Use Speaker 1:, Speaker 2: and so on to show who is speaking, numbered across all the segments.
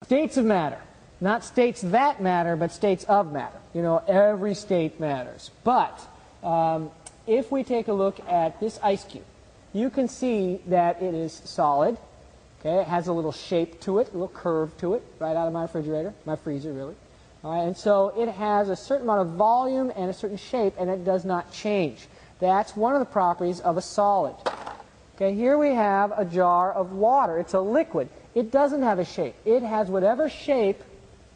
Speaker 1: States of matter. Not states that matter, but states of matter. You know, every state matters. But if we take a look at this ice cube, you can see that it is solid. Okay, it has a little shape to it, a little curve to it, right out of my refrigerator, my freezer really. All right, and so it has a certain amount of volume and a certain shape, and it does not change. That's one of the properties of a solid. Okay, here we have a jar of water. It's a liquid. It doesn't have a shape. It has whatever shape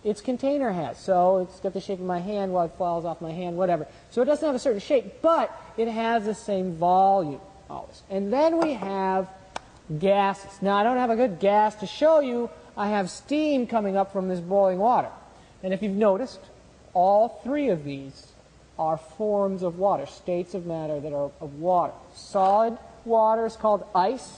Speaker 1: its container has. So it's got the shape of my hand while it falls off my hand, whatever. So it doesn't have a certain shape, but it has the same volume always. And then we have gases. Now I don't have a good gas to show you. I have steam coming up from this boiling water. And if you've noticed, all three of these are forms of water, states of matter that are of water. Solid water is called ice.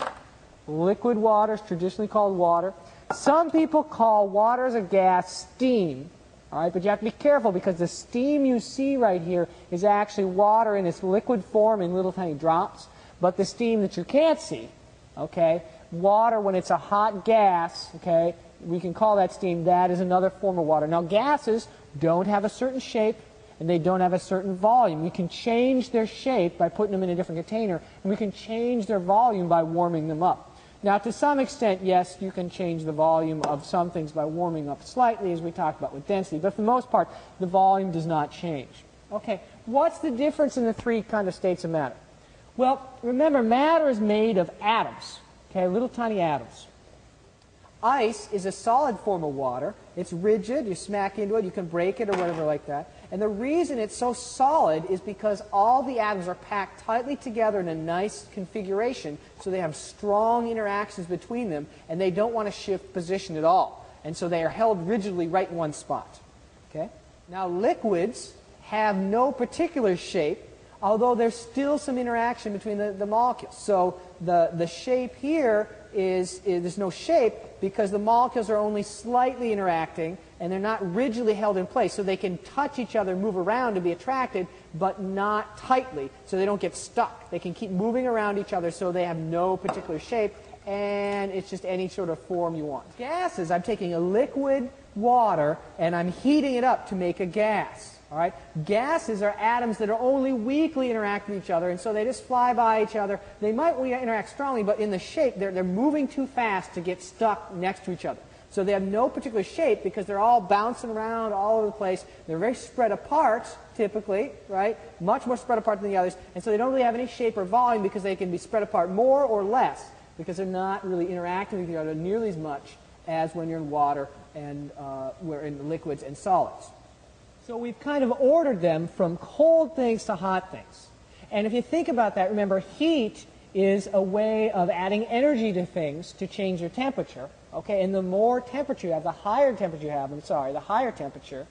Speaker 1: Liquid water is traditionally called water. Some people call water as a gas steam. All right, but you have to be careful because the steam you see right here is actually water in its liquid form in little tiny drops. But the steam that you can't see, okay, water when it's a hot gas, okay, we can call that steam. That is another form of water. Now gases don't have a certain shape and they don't have a certain volume. We can change their shape by putting them in a different container, and we can change their volume by warming them up. Now, to some extent, yes, you can change the volume of some things by warming up slightly, as we talked about with density, but for the most part, the volume does not change. Okay, what's the difference in the three kind of states of matter? Well, remember, matter is made of atoms, okay, little tiny atoms. Ice is a solid form of water. It's rigid. You smack into it, you can break it or whatever like that. And the reason it's so solid is because all the atoms are packed tightly together in a nice configuration, so they have strong interactions between them, and they don't want to shift position at all. And so they are held rigidly right in one spot. Okay? Now liquids have no particular shape, although there's still some interaction between the molecules. So the shape here is there's no shape because the molecules are only slightly interacting and they're not rigidly held in place. So they can touch each other, move around to be attracted, but not tightly, so they don't get stuck. They can keep moving around each other so they have no particular shape, and it's just any sort of form you want. Gases, I'm taking a liquid water and I'm heating it up to make a gas. All right? Gases are atoms that are only weakly interact with each other, and so they just fly by each other. They might interact strongly, but in the shape, they're moving too fast to get stuck next to each other. So they have no particular shape because they're all bouncing around all over the place. They're very spread apart, typically, right? Much more spread apart than the others, and so they don't really have any shape or volume because they can be spread apart more or less because they're not really interacting with each other nearly as much as when you're in water and we're in liquids and solids. So we've kind of ordered them from cold things to hot things. And if you think about that, remember, heat is a way of adding energy to things to change their temperature. Okay, and the more temperature you have, the higher temperature you have, the higher temperature,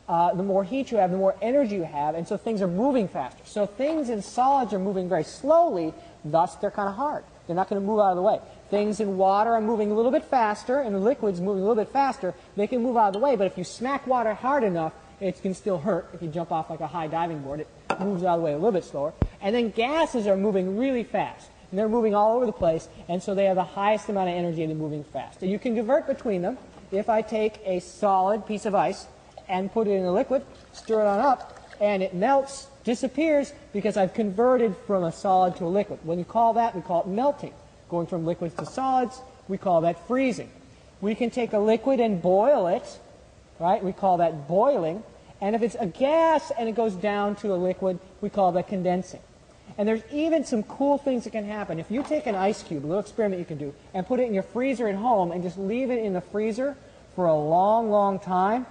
Speaker 1: the more heat you have, the more energy you have, and so things are moving faster. So things in solids are moving very slowly, thus they're kind of hard. They're not going to move out of the way. Things in water are moving a little bit faster, and the liquids moving a little bit faster. They can move out of the way, but if you smack water hard enough, it can still hurt. If you jump off like a high diving board, it moves out of the way a little bit slower. And then gases are moving really fast. And they're moving all over the place, and so they have the highest amount of energy and they're moving fast. So you can convert between them. If I take a solid piece of ice and put it in a liquid, stir it on up, and it melts, disappears, because I've converted from a solid to a liquid. When you call that, we call it melting. Going from liquids to solids, we call that freezing. We can take a liquid and boil it, right? We call that boiling. And if it's a gas and it goes down to a liquid, we call that condensing. And there's even some cool things that can happen. If you take an ice cube, a little experiment you can do, and put it in your freezer at home and just leave it in the freezer for a long, long time,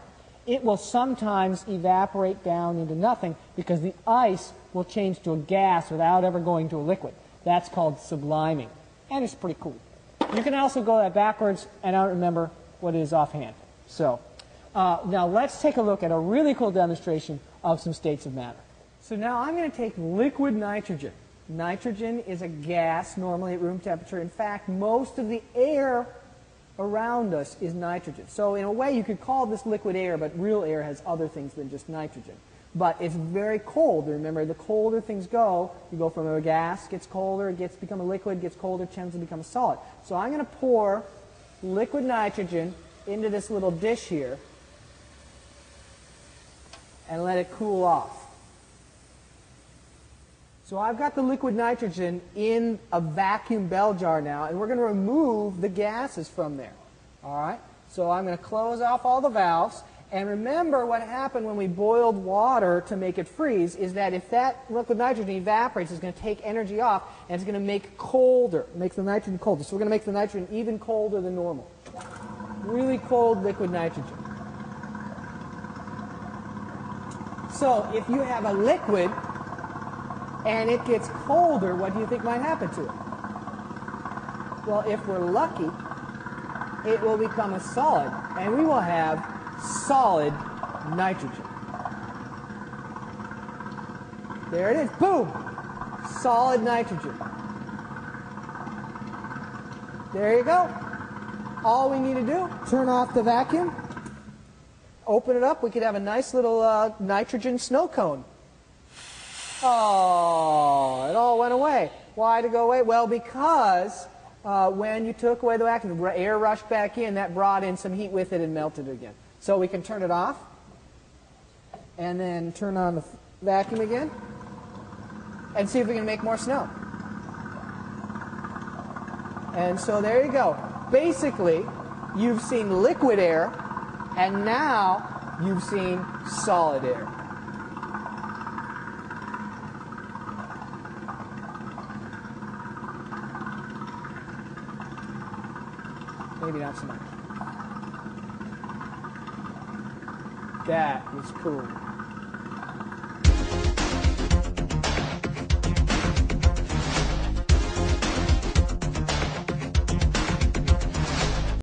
Speaker 1: it will sometimes evaporate down into nothing because the ice will change to a gas without ever going to a liquid. That's called subliming. And it's pretty cool. You can also go that backwards, and I don't remember what it is offhand. So now let's take a look at a really cool demonstration of some states of matter. So now I'm going to take liquid nitrogen. Nitrogen is a gas normally at room temperature. In fact, most of the air around us is nitrogen. So in a way you could call this liquid air, but real air has other things than just nitrogen. But it's very cold. Remember, the colder things go, you go from a gas, gets colder, it become a liquid, gets colder, tends to become a solid. So I'm going to pour liquid nitrogen into this little dish here and let it cool off. So I've got the liquid nitrogen in a vacuum bell jar now, and we're going to remove the gases from there. All right? So I'm going to close off all the valves. And remember what happened when we boiled water to make it freeze is that if that liquid nitrogen evaporates, it's going to take energy off, and it's going to make colder. It makes the nitrogen colder. So we're going to make the nitrogen even colder than normal. Really cold liquid nitrogen. So if you have a liquid and it gets colder, what do you think might happen to it? Well, if we're lucky, it will become a solid, and we will have solid nitrogen. There it is. Boom! Solid nitrogen. There you go. All we need to do, turn off the vacuum, open it up, we could have a nice little nitrogen snow cone. Oh, it all went away. Why did it go away? Well, because when you took away the vacuum, the air rushed back in, that brought in some heat with it and melted it again. So we can turn it off and then turn on the vacuum again and see if we can make more snow. And so there you go. Basically, you've seen liquid air, and now you've seen solid air. Maybe not so much. That was cool.